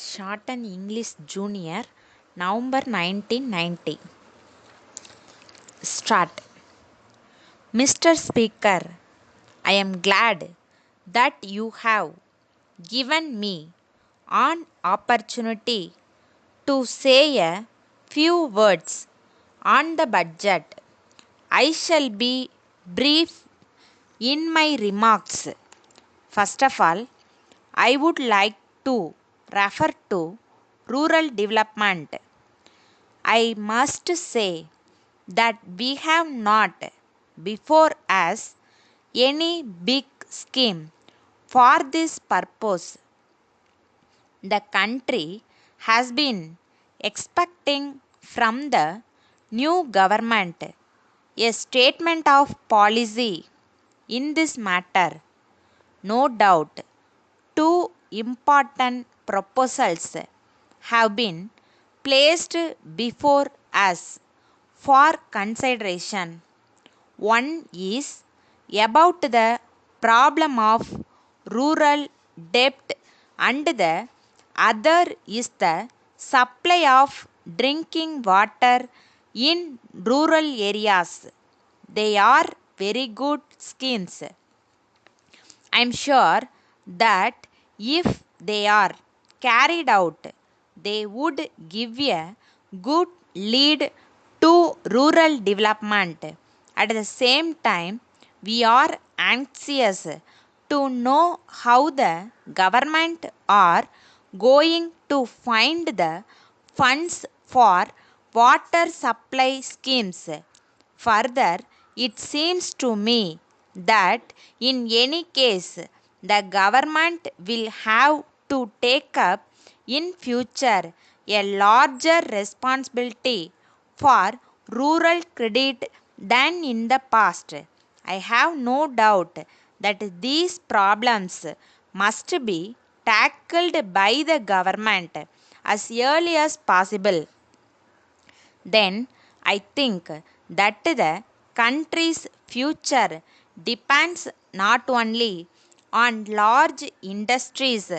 Shorten English Junior, November 1990. Start. Mr. Speaker, I am glad that you have given me an opportunity to say a few words on the budget. I shall be brief in my remarks. First of all, I would like to refer to rural development. I must say that we have not before us any big scheme for this purpose. The country has been expecting from the new government a statement of policy in this matter. No doubt, two important proposals have been placed before us for consideration. One is about the problem of rural debt, and the other is the supply of drinking water in rural areas. They are very good schemes. I am sure that if they are carried out, they would give a good lead to rural development. At the same time, we are anxious to know how the government are going to find the funds for water supply schemes. Further, it seems to me that in any case the government will have to take up in future a larger responsibility for rural credit than in the past. I have no doubt that these problems must be tackled by the government as early as possible. Then I think that the country's future depends not only on large industries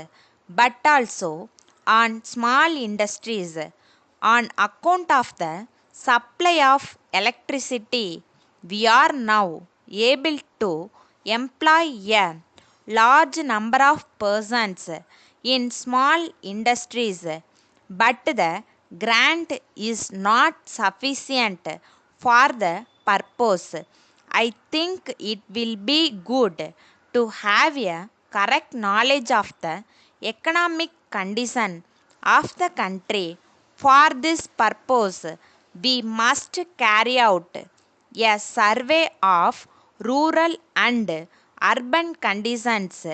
but also on small industries. On account of the supply of electricity, we are now able to employ a large number of persons in small industries, but the grant is not sufficient for the purpose. I think it will be good to have a correct knowledge of the economic condition of the country. For this purpose, we must carry out a survey of rural and urban conditions.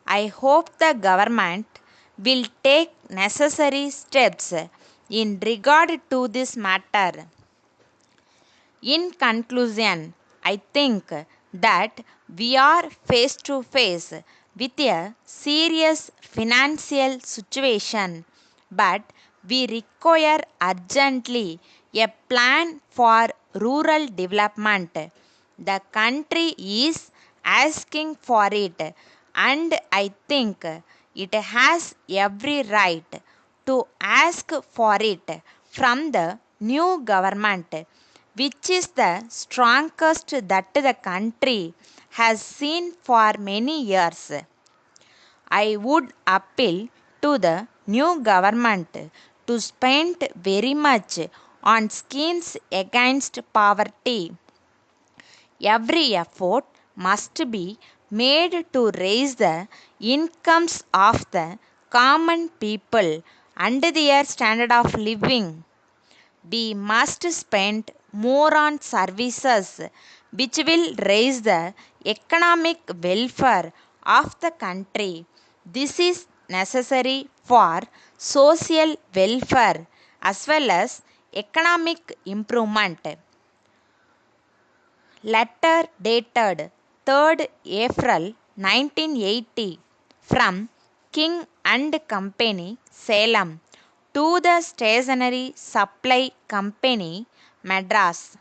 I hope the government will take necessary steps in regard to this matter. In conclusion, I think that we are face to face with a serious financial situation, but we require urgently a plan for rural development. The country is asking for it, and I think it has every right to ask for it from the new government, which is the strongest that the country has seen for many years. I would appeal to the new government to spend very much on schemes against poverty. Every effort must be made to raise the incomes of the common people and their standard of living. We must spend more on services which will raise the economic welfare of the country. This is necessary for social welfare as well as economic improvement. Letter dated 3rd April 1980 from King and Company, Salem, to the Stationery Supply Company, Madras.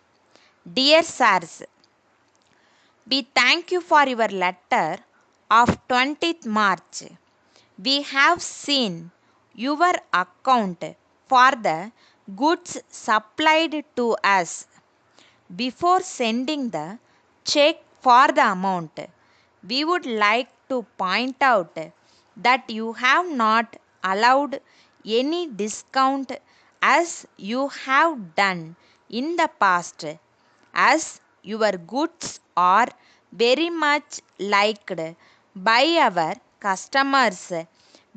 Dear Sirs, we thank you for your letter of 20th March. We have seen your account for the goods supplied to us before sending the check for the amount. We would like to point out that you have not allowed any discount as you have done in the past. As your goods are very much liked by our customers,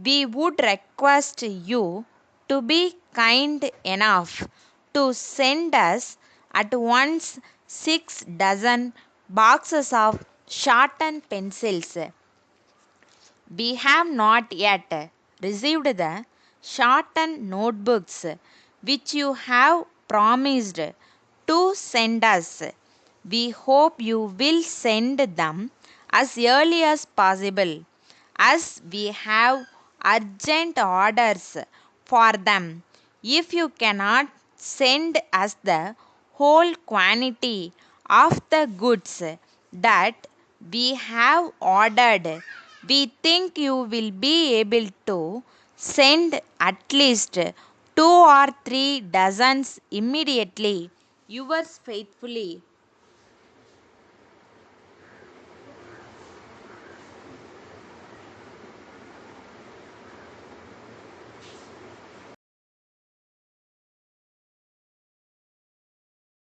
we would request you to be kind enough to send us at once 6 dozen boxes of sharpened pencils. We have not yet received the shortened notebooks which you have promised to send us. We hope you will send them as early as possible, as we have urgent orders for them. If you cannot send us the whole quantity of the goods that we have ordered, we think you will be able to send at least 2 or 3 dozens immediately. Yours faithfully,